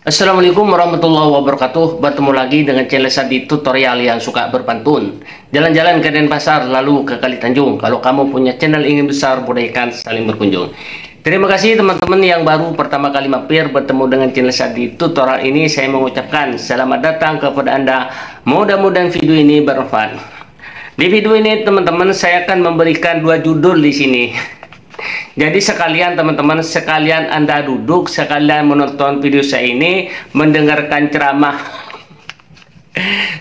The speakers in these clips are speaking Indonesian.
Assalamualaikum warahmatullahi wabarakatuh. Bertemu lagi dengan channel Sadi Tutorial yang suka berpantun. Jalan-jalan ke Denpasar lalu ke Kali Tanjung. Kalau kamu punya channel ingin besar, budayakan saling berkunjung. Terima kasih teman-teman yang baru pertama kali mampir bertemu dengan channel Sadi Tutorial ini. Saya mengucapkan selamat datang kepada Anda. Mudah-mudahan video ini bermanfaat. Di video ini teman-teman saya akan memberikan dua judul di sini. Jadi sekalian teman-teman, sekalian Anda duduk, sekalian menonton video saya ini, mendengarkan ceramah.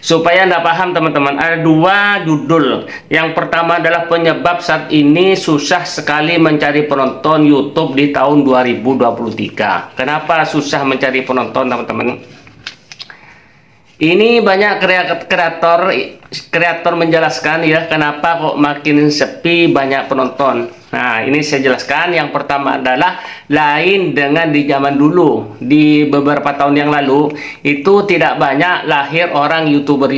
Supaya Anda paham teman-teman, ada dua judul. Yang pertama adalah penyebab saat ini susah sekali mencari penonton YouTube di tahun 2023. Kenapa susah mencari penonton teman-teman? Ini banyak kreator menjelaskan ya kenapa kok makin sepi banyak penonton. Nah, ini saya jelaskan. Yang pertama adalah lain dengan di zaman dulu. Di beberapa tahun yang lalu itu tidak banyak lahir orang YouTuber.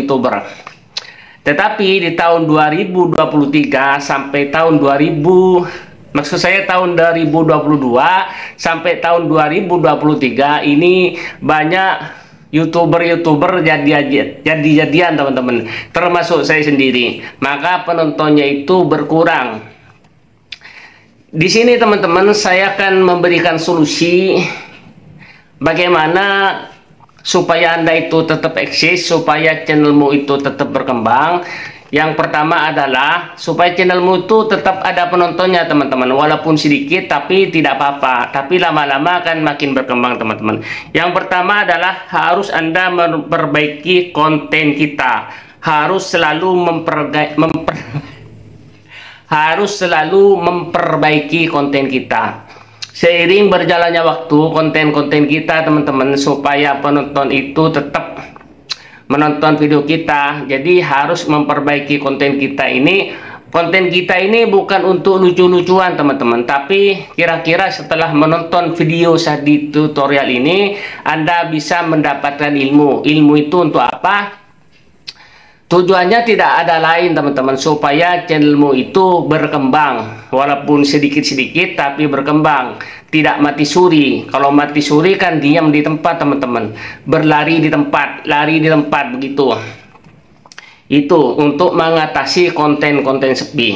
Tetapi di tahun 2023 sampai tahun 2000, maksud saya tahun 2022 sampai tahun 2023 ini banyak YouTuber jadi-jadian teman-teman, termasuk saya sendiri. Maka penontonnya itu berkurang. Di sini teman-teman saya akan memberikan solusi bagaimana supaya Anda itu tetap eksis, supaya channelmu itu tetap berkembang. Yang pertama adalah supaya channelmu itu tetap ada penontonnya teman-teman, walaupun sedikit tapi tidak apa-apa, tapi lama-lama akan makin berkembang teman-teman. Yang pertama adalah harus Anda memperbaiki konten kita, harus selalu memperbaiki konten kita. Seiring berjalannya waktu, konten-konten kita teman-teman, supaya penonton itu tetap menonton video kita, jadi harus memperbaiki konten kita ini. Konten kita ini bukan untuk lucu-lucuan teman-teman, tapi kira-kira setelah menonton video Sadi Tutorial ini Anda bisa mendapatkan ilmu. Ilmu itu untuk apa? Tujuannya tidak ada lain teman-teman, supaya channelmu itu berkembang, walaupun sedikit-sedikit tapi berkembang, tidak mati suri. Kalau mati suri kan diam di tempat teman-teman, berlari di tempat, lari di tempat begitu. Itu untuk mengatasi konten-konten sepi.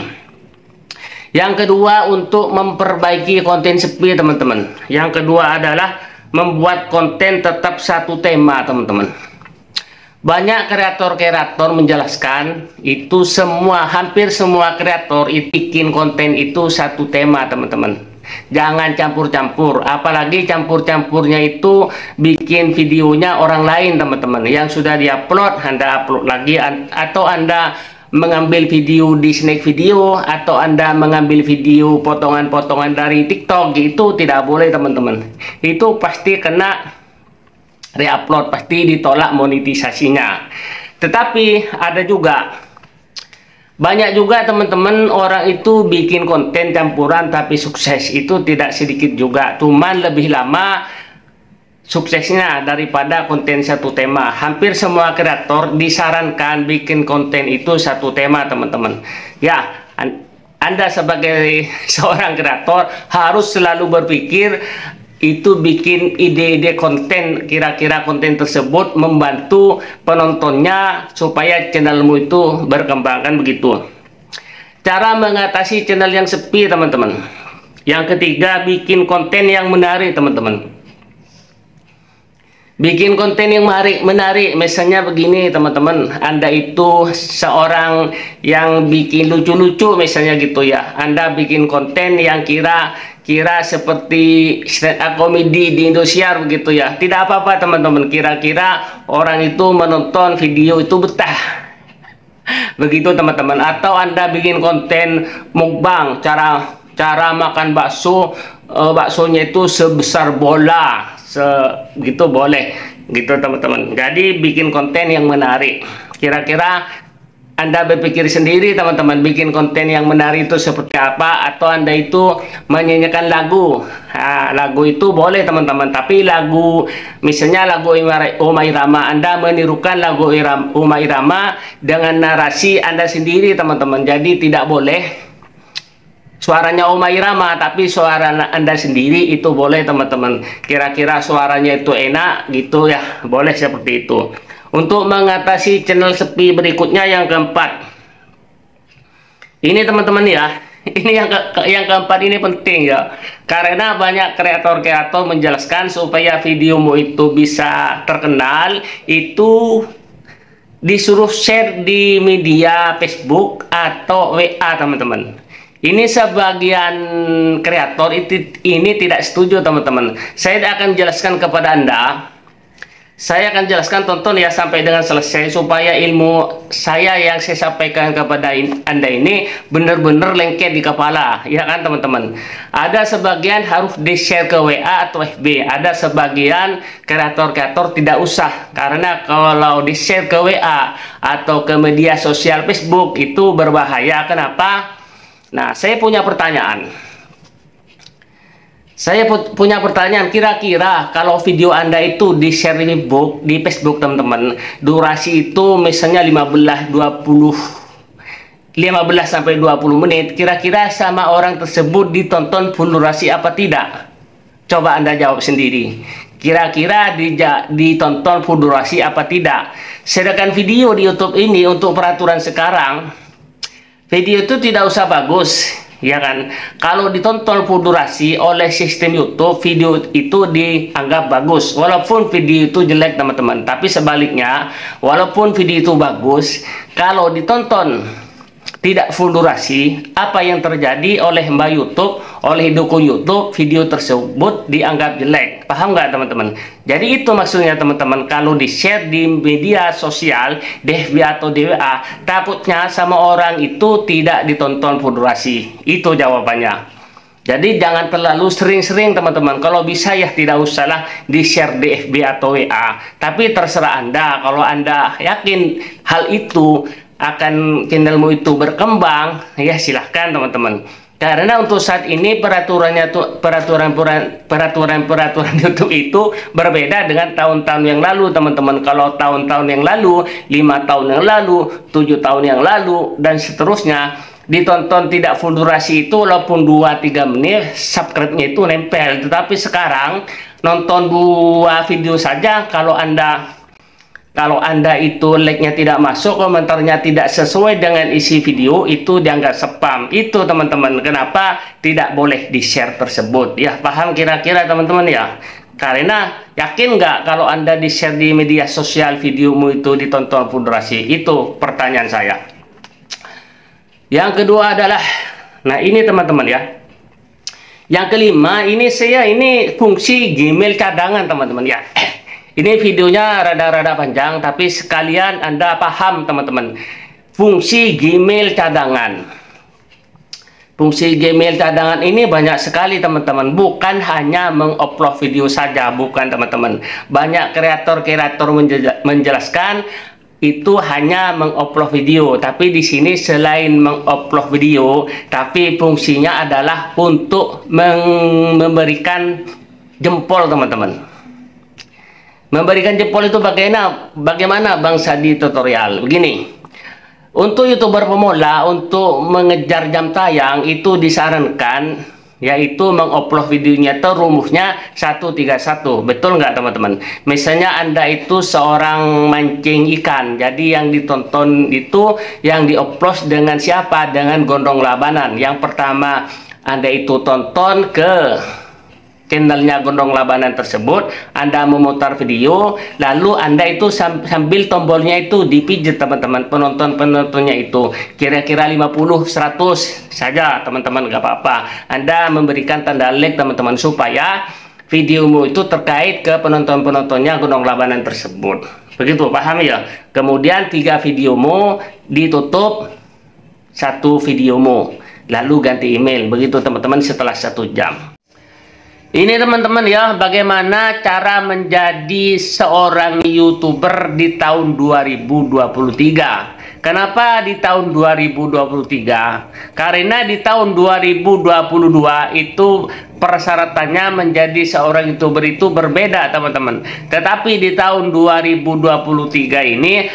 Yang kedua, untuk memperbaiki konten sepi teman-teman, yang kedua adalah membuat konten tetap satu tema teman-teman. Banyak kreator menjelaskan itu hampir semua kreator itu bikin konten itu satu tema teman-teman. Jangan campur-campur, apalagi campur-campurnya itu bikin videonya orang lain teman-teman. Yang sudah diupload Anda upload lagi, atau Anda mengambil video di snack video, atau Anda mengambil video potongan-potongan dari TikTok, itu tidak boleh teman-teman. Itu pasti kena reupload, pasti ditolak monetisasinya. Tetapi ada juga banyak juga teman-teman orang itu bikin konten campuran tapi sukses itu tidak sedikit juga, cuman lebih lama suksesnya daripada konten satu tema. Hampir semua kreator disarankan bikin konten itu satu tema teman-teman ya. Anda sebagai seorang kreator harus selalu berpikir itu bikin ide-ide konten, kira-kira konten tersebut membantu penontonnya supaya channelmu itu berkembang, kan begitu. Cara mengatasi channel yang sepi teman-teman. Yang ketiga, bikin konten yang menarik teman-teman. Bikin konten yang menarik, misalnya begini teman-teman, Anda itu seorang yang bikin lucu-lucu misalnya gitu ya. Anda bikin konten yang kira seperti stand up comedy di Indosiar begitu ya. Tidak apa-apa teman-teman, kira-kira orang itu menonton video itu betah. Begitu teman-teman. Atau Anda bikin konten mukbang, cara makan bakso, baksonya itu sebesar bola, gitu boleh gitu teman-teman. Jadi bikin konten yang menarik. Kira-kira Anda berpikir sendiri teman-teman, bikin konten yang menarik itu seperti apa. Atau Anda itu menyanyikan lagu. Nah, lagu itu boleh teman-teman, tapi lagu misalnya lagu Uma Irama, Anda menirukan lagu Uma Irama dengan narasi Anda sendiri teman-teman. Jadi tidak boleh suaranya Oma Irama, tapi suara Anda sendiri itu boleh teman-teman. Kira-kira suaranya itu enak gitu ya, boleh seperti itu. Untuk mengatasi channel sepi berikutnya yang keempat, ini teman-teman ya, ini yang keempat ini penting ya, karena banyak kreator-kreator menjelaskan supaya videomu itu bisa terkenal, itu disuruh share di media Facebook atau WA teman-teman. Ini sebagian kreator ini tidak setuju teman-teman. Saya akan jelaskan kepada Anda. Saya akan jelaskan, tonton ya sampai dengan selesai supaya ilmu saya yang saya sampaikan kepada Anda ini benar-benar lengket di kepala, ya kan teman-teman. Ada sebagian harus di-share ke WA atau FB. Ada sebagian kreator-kreator tidak usah, karena kalau di-share ke WA atau ke media sosial Facebook itu berbahaya. Kenapa? Nah, saya punya pertanyaan. Kira-kira kalau video Anda itu di-share di Facebook teman-teman, durasi itu misalnya 15 sampai 20 menit, kira-kira sama orang tersebut ditonton full durasi apa tidak? Coba Anda jawab sendiri. Kira-kira ditonton full durasi apa tidak? Sedangkan video di YouTube ini untuk peraturan sekarang, video itu tidak usah bagus, ya kan? Kalau ditonton full durasi oleh sistem YouTube, video itu dianggap bagus, walaupun video itu jelek teman-teman. Tapi sebaliknya, walaupun video itu bagus, kalau ditonton tidak full durasi, apa yang terjadi oleh Mbak YouTube, oleh dukun YouTube, video tersebut dianggap jelek. Paham nggak teman-teman? Jadi itu maksudnya teman-teman, kalau di-share di media sosial, di FB atau di WA, takutnya sama orang itu tidak ditonton full durasi. Itu jawabannya. Jadi jangan terlalu sering-sering teman-teman. Kalau bisa ya tidak usahlah di-share di FB atau WA. Tapi terserah Anda. Kalau Anda yakin hal itu akan channelmu itu berkembang, ya silahkan teman-teman. Karena untuk saat ini peraturan YouTube itu berbeda dengan tahun-tahun yang lalu teman-teman. Kalau tahun-tahun yang lalu, 5 tahun yang lalu, 7 tahun yang lalu, dan seterusnya, ditonton tidak full durasi itu walaupun 2-3 menit, subscribe-nya itu nempel. Tetapi sekarang nonton 2 video saja, kalau Anda itu like-nya tidak masuk, komentarnya tidak sesuai dengan isi video, itu dianggap spam. Itu teman-teman, kenapa tidak boleh di-share tersebut. Ya, paham kira-kira teman-teman ya? Karena yakin nggak kalau Anda di-share di media sosial videomu itu ditonton full durasi? Itu pertanyaan saya. Yang kedua adalah, nah ini teman-teman ya. Yang kelima, ini fungsi Gmail cadangan teman-teman ya. Ini videonya rada-rada panjang, tapi sekalian Anda paham teman-teman. Fungsi Gmail cadangan. Fungsi Gmail cadangan ini banyak sekali teman-teman. Bukan hanya mengupload video saja, bukan teman-teman. Banyak kreator-kreator menjelaskan itu hanya mengupload video. Tapi di sini selain mengupload video, tapi fungsinya adalah untuk memberikan jempol teman-teman. Memberikan jempol itu bagaimana Bang Sadi tutorial? Begini, untuk YouTuber pemula, untuk mengejar jam tayang itu disarankan yaitu mengupload videonya itu rumusnya 131. Betul nggak teman-teman? Misalnya Anda itu seorang mancing ikan, jadi yang ditonton itu yang diupload dengan siapa? Dengan Gondong Labanan. Yang pertama Anda itu tonton ke channelnya Gondong Labanan tersebut, Anda memutar video, lalu Anda itu sambil tombolnya itu dipijit teman-teman, penontonnya itu kira-kira 50-100 saja teman-teman, nggak apa-apa. Anda memberikan tanda like teman-teman supaya videomu itu terkait ke penontonnya Gondong Labanan tersebut. Begitu, paham ya? Kemudian 3 videomu ditutup, 1 videomu, lalu ganti email. Begitu teman-teman setelah 1 jam. Ini teman-teman ya, bagaimana cara menjadi seorang YouTuber di tahun 2023. Kenapa di tahun 2023? Karena di tahun 2022 itu persyaratannya menjadi seorang YouTuber itu berbeda teman-teman. Tetapi di tahun 2023 ini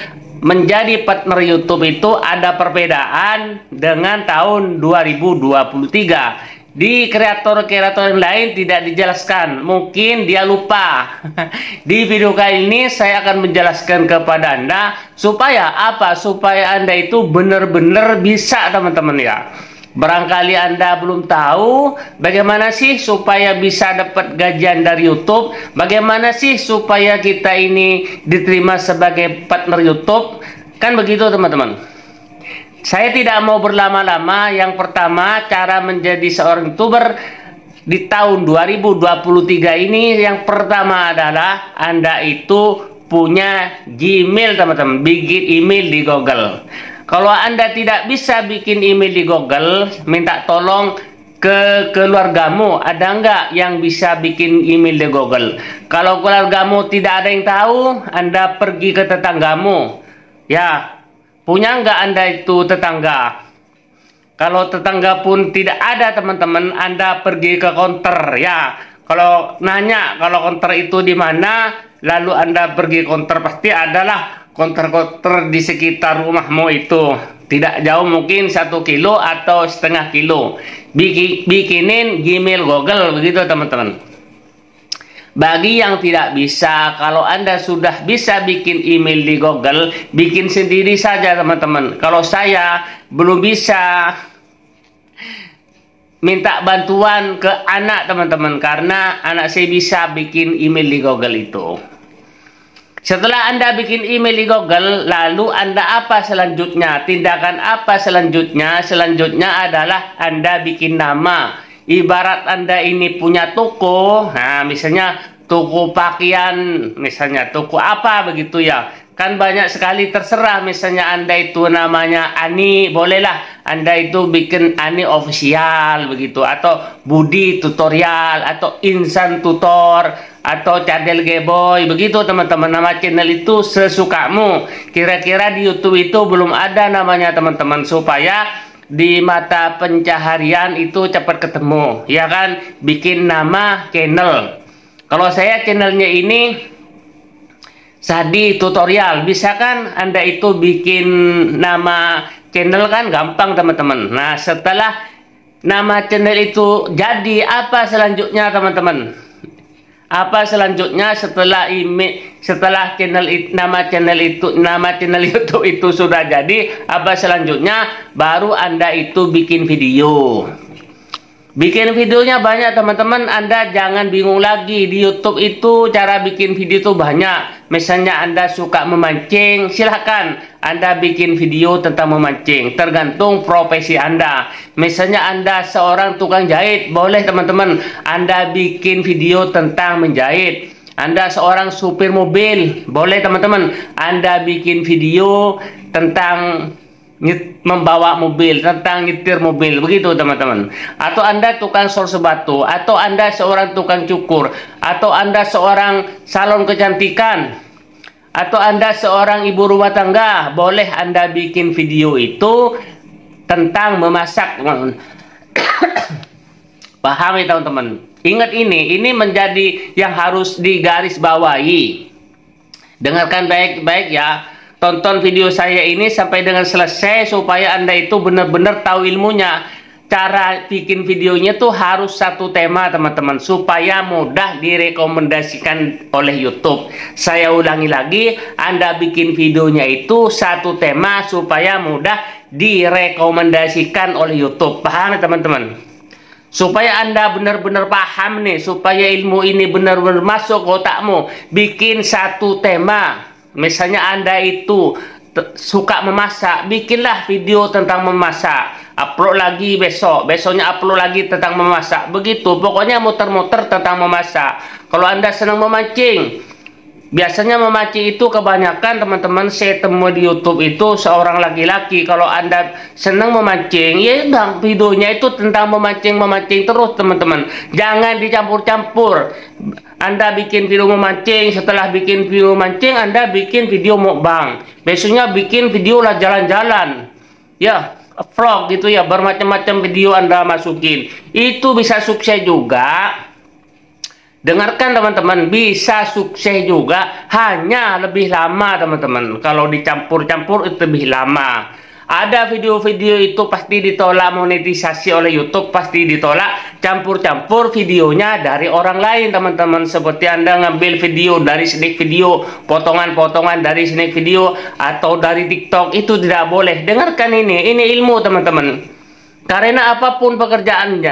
menjadi partner YouTube itu ada perbedaan dengan tahun 2023. Di kreator-kreator yang lain tidak dijelaskan, mungkin dia lupa. Di video kali ini saya akan menjelaskan kepada Anda supaya apa? Supaya Anda itu benar-benar bisa, teman-teman ya. Barangkali Anda belum tahu bagaimana sih supaya bisa dapat gajian dari YouTube, bagaimana sih supaya kita ini diterima sebagai partner YouTube. Kan begitu, teman-teman. Saya tidak mau berlama-lama. Yang pertama, cara menjadi seorang YouTuber di tahun 2023 ini, yang pertama adalah Anda itu punya Gmail, teman-teman. Bikin email di Google. Kalau Anda tidak bisa bikin email di Google, minta tolong ke keluargamu. Ada nggak yang bisa bikin email di Google? Kalau keluargamu tidak ada yang tahu, Anda pergi ke tetanggamu. Ya, punya nggak Anda itu tetangga? Kalau tetangga pun tidak ada, teman-teman, Anda pergi ke counter ya. Kalau nanya kalau counter itu di mana, lalu Anda pergi counter, pasti adalah counter-counter di sekitar rumahmu itu. Tidak jauh, mungkin 1 kilo atau setengah kilo. Bikinin Gmail Google, begitu, teman-teman. Bagi yang tidak bisa, kalau Anda sudah bisa bikin email di Google, bikin sendiri saja, teman-teman. Kalau saya belum bisa, minta bantuan ke anak, teman-teman, karena anak saya bisa bikin email di Google itu. Setelah Anda bikin email di Google, lalu Anda apa selanjutnya? Tindakan apa selanjutnya? Selanjutnya adalah Anda bikin nama. Ibarat Anda ini punya toko, nah misalnya toko pakaian, misalnya toko apa begitu ya. Kan banyak sekali, terserah. Misalnya Anda itu namanya Ani, bolehlah Anda itu bikin Ani Official begitu, atau Budi Tutorial, atau Insan Tutor, atau Cadel Geboy begitu, teman-teman. Nama channel itu sesukamu. Kira-kira di YouTube itu belum ada namanya, teman-teman, supaya di mata pencaharian itu cepat ketemu, ya kan? Bikin nama channel. Kalau saya channelnya ini Sadi Tutorial, bisa kan Anda itu bikin nama channel, kan gampang, teman-teman. Nah, setelah nama channel itu jadi, apa selanjutnya, teman-teman? Apa selanjutnya setelah email, setelah nama channel YouTube itu sudah jadi, apa selanjutnya? Baru Anda itu bikin video. Bikin videonya banyak, teman-teman. Anda jangan bingung lagi. Di YouTube itu cara bikin video itu banyak. Misalnya Anda suka memancing, silahkan Anda bikin video tentang memancing. Tergantung profesi Anda. Misalnya Anda seorang tukang jahit, boleh, teman-teman, Anda bikin video tentang menjahit. Anda seorang supir mobil, boleh, teman-teman, Anda bikin video tentang membawa mobil, tentang nyetir mobil, begitu, teman-teman. Atau Anda tukang sol sebatu, atau Anda seorang tukang cukur, atau Anda seorang salon kecantikan, atau Anda seorang ibu rumah tangga, boleh Anda bikin video itu tentang memasak, teman. Paham ya, teman-teman? Ingat, ini menjadi yang harus digarisbawahi. Dengarkan baik-baik ya. Tonton video saya ini sampai dengan selesai supaya Anda itu benar-benar tahu ilmunya. Cara bikin videonya tuh harus satu tema, teman-teman, supaya mudah direkomendasikan oleh YouTube. Saya ulangi lagi, Anda bikin videonya itu satu tema supaya mudah direkomendasikan oleh YouTube. Paham ya, teman-teman? Supaya Anda benar-benar paham nih, supaya ilmu ini benar-benar masuk ke otakmu, bikin satu tema. Misalnya Anda itu suka memasak, bikinlah video tentang memasak. Upload lagi besok, besoknya upload lagi tentang memasak. Begitu, pokoknya muter-muter tentang memasak. Kalau Anda senang memancing, biasanya memancing itu kebanyakan, teman-teman, saya temui di YouTube itu seorang laki-laki. Kalau Anda senang memancing, ya bang, videonya itu tentang memancing terus, teman-teman. Jangan dicampur-campur. Anda bikin video memancing, setelah bikin video memancing, Anda bikin video mukbang. Besoknya bikin video lah jalan-jalan. Ya, vlog gitu ya, bermacam-macam video Anda masukin. Itu bisa sukses juga. Dengarkan teman-teman, bisa sukses juga, hanya lebih lama teman-teman. Kalau dicampur-campur itu lebih lama. Ada video-video itu pasti ditolak monetisasi oleh YouTube, pasti ditolak. Campur-campur videonya dari orang lain teman-teman. Seperti Anda ngambil video dari snack video, potongan-potongan dari snack video, atau dari TikTok, itu tidak boleh. Dengarkan ini ilmu teman-teman. Karena apapun pekerjaan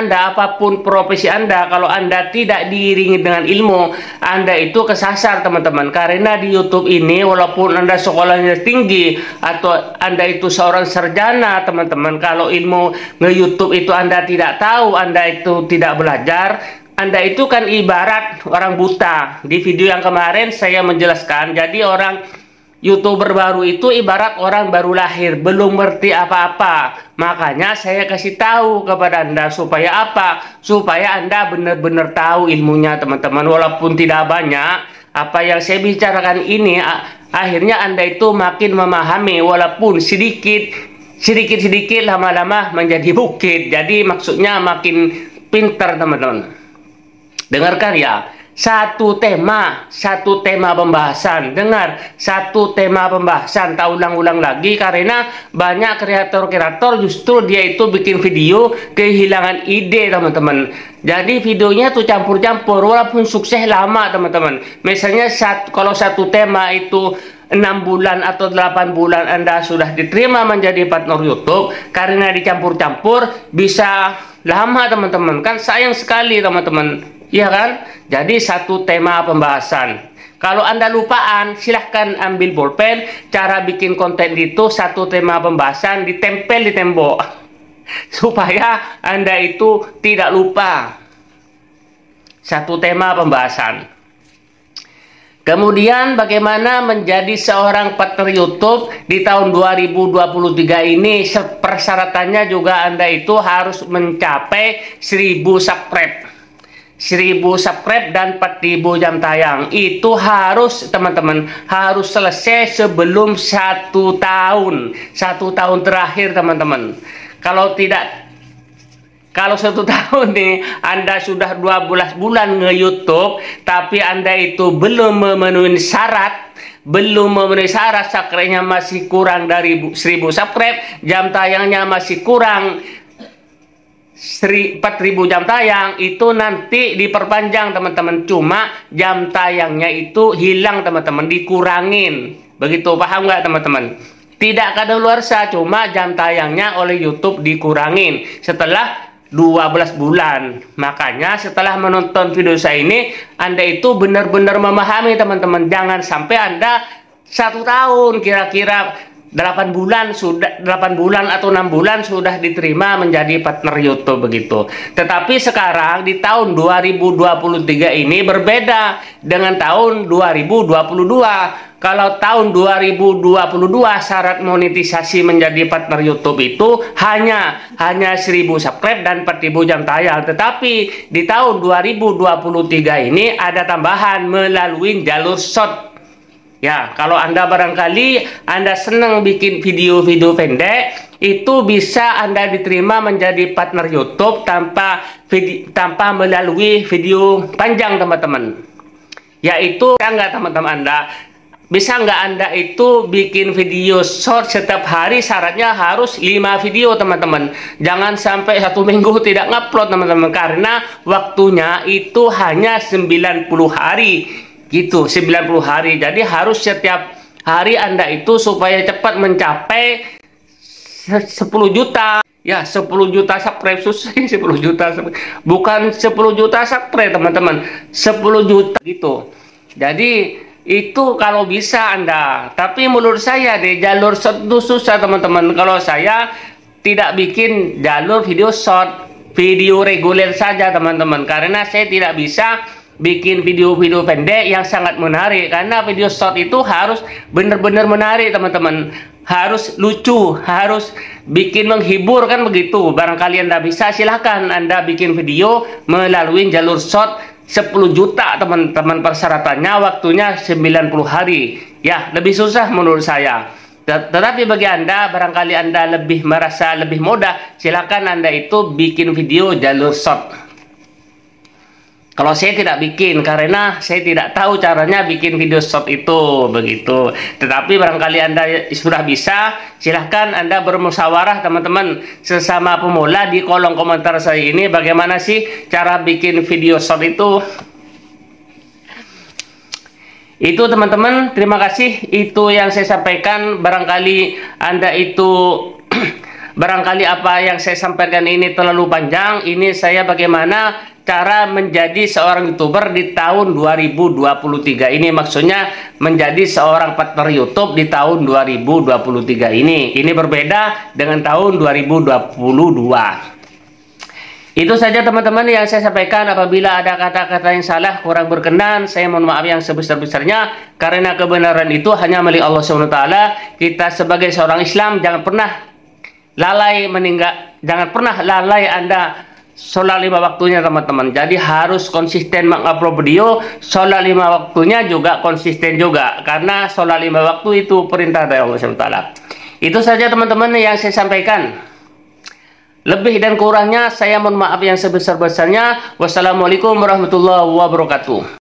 Anda, apapun profesi Anda, kalau Anda tidak diiringi dengan ilmu, Anda itu kesasar teman-teman. Karena di YouTube ini, walaupun Anda sekolahnya tinggi atau Anda itu seorang sarjana teman-teman, kalau ilmu nge-YouTube itu Anda tidak tahu, Anda itu tidak belajar, Anda itu kan ibarat orang buta. Di video yang kemarin saya menjelaskan, jadi orang YouTuber baru itu ibarat orang baru lahir, belum ngerti apa-apa. Makanya saya kasih tahu kepada Anda supaya apa? Supaya Anda benar-benar tahu ilmunya teman-teman. Walaupun tidak banyak, apa yang saya bicarakan ini akhirnya Anda itu makin memahami, walaupun sedikit-sedikit lama-lama menjadi bukit. Jadi maksudnya makin pintar teman-teman. Dengarkan ya. Satu tema pembahasan. Dengar, satu tema pembahasan. Tak ulang-ulang lagi, karena banyak kreator-kreator justru dia itu bikin video kehilangan ide teman-teman. Jadi videonya tuh campur-campur, walaupun sukses lama teman-teman. Misalnya kalau satu tema itu 6 bulan atau 8 bulan Anda sudah diterima menjadi partner YouTube, karena dicampur-campur bisa lama teman-teman. Kan sayang sekali teman-teman. Iya kan? Jadi satu tema pembahasan. Kalau Anda lupaan, silahkan ambil bolpen. Cara bikin konten itu satu tema pembahasan ditempel di tembok. Supaya Anda itu tidak lupa. Satu tema pembahasan. Kemudian bagaimana menjadi seorang partner YouTube di tahun 2023 ini, persyaratannya juga Anda itu harus mencapai 1000 subscribe. 1000 subscribe dan 4000 jam tayang. Itu harus teman-teman, harus selesai sebelum 1 tahun. 1 tahun terakhir teman-teman. Kalau 1 tahun nih Anda sudah 12 bulan nge-YouTube, tapi Anda itu belum memenuhi syarat, subscribe-nya masih kurang dari 1000 subscribe, jam tayangnya masih kurang 4000 jam tayang, itu nanti diperpanjang teman-teman. Cuma jam tayangnya itu hilang teman-teman, dikurangin. Begitu, paham nggak teman-teman? Tidak kadaluarsa, cuma jam tayangnya oleh YouTube dikurangin setelah 12 bulan. Makanya setelah menonton video saya ini, Anda itu benar-benar memahami teman-teman. Jangan sampai Anda 1 tahun kira-kira 8 bulan atau 6 bulan sudah diterima menjadi partner YouTube begitu. Tetapi sekarang di tahun 2023 ini berbeda dengan tahun 2022. Kalau tahun 2022 syarat monetisasi menjadi partner YouTube itu hanya 1000 subscribe dan 4000 jam tayang. Tetapi di tahun 2023 ini ada tambahan melalui jalur short. Ya, kalau Anda barangkali Anda senang bikin video-video pendek, itu bisa Anda diterima menjadi partner YouTube tanpa melalui video panjang teman-teman. Yaitu enggak teman-teman bisa nggak Anda itu bikin video short setiap hari, syaratnya harus 5 video teman-teman. Jangan sampai 1 minggu tidak ngupload teman-teman, karena waktunya itu hanya 90 hari. Gitu, 90 hari. Jadi harus setiap hari Anda itu supaya cepat mencapai 10 juta. Ya, 10 juta subscribe, susah 10 juta. Bukan 10 juta subscribe teman-teman, 10 juta gitu. Jadi itu kalau bisa Anda. Tapi menurut saya di jalur short itu susah teman-teman. Kalau saya tidak bikin jalur video short, video reguler saja teman-teman. Karena saya tidak bisa bikin video-video pendek yang sangat menarik, karena video short itu harus benar-benar menarik teman-teman, harus lucu, harus bikin menghibur kan begitu. Barangkali Anda bisa, silahkan Anda bikin video melalui jalur short 10 juta teman-teman. Persyaratannya waktunya 90 hari. Ya, lebih susah menurut saya. Tetapi bagi Anda, barangkali Anda merasa lebih mudah, silahkan Anda itu bikin video jalur short. Kalau saya tidak bikin karena saya tidak tahu caranya bikin video short itu begitu. Tetapi barangkali Anda sudah bisa, silahkan Anda bermusyawarah teman-teman sesama pemula di kolom komentar saya ini, bagaimana sih cara bikin video short itu. Itu teman-teman, terima kasih. Itu yang saya sampaikan. Barangkali Anda itu barangkali apa yang saya sampaikan ini terlalu panjang. Ini saya bagaimana cara menjadi seorang YouTuber di tahun 2023 ini, maksudnya menjadi seorang partner YouTube di tahun 2023 ini. Ini berbeda dengan tahun 2022. Itu saja teman-teman yang saya sampaikan. Apabila ada kata-kata yang salah, kurang berkenan, saya mohon maaf yang sebesar-besarnya, karena kebenaran itu hanya milik Allah SWT. Kita sebagai seorang Islam jangan pernah lalai jangan pernah lalai Anda sholat 5 waktunya teman-teman. Jadi harus konsisten mengupload video. Sholat 5 waktunya juga konsisten juga, karena sholat 5 waktu itu perintah dari Allah SWT. Itu saja teman-teman yang saya sampaikan. Lebih dan kurangnya saya mohon maaf yang sebesar-besarnya. Wassalamualaikum warahmatullahi wabarakatuh.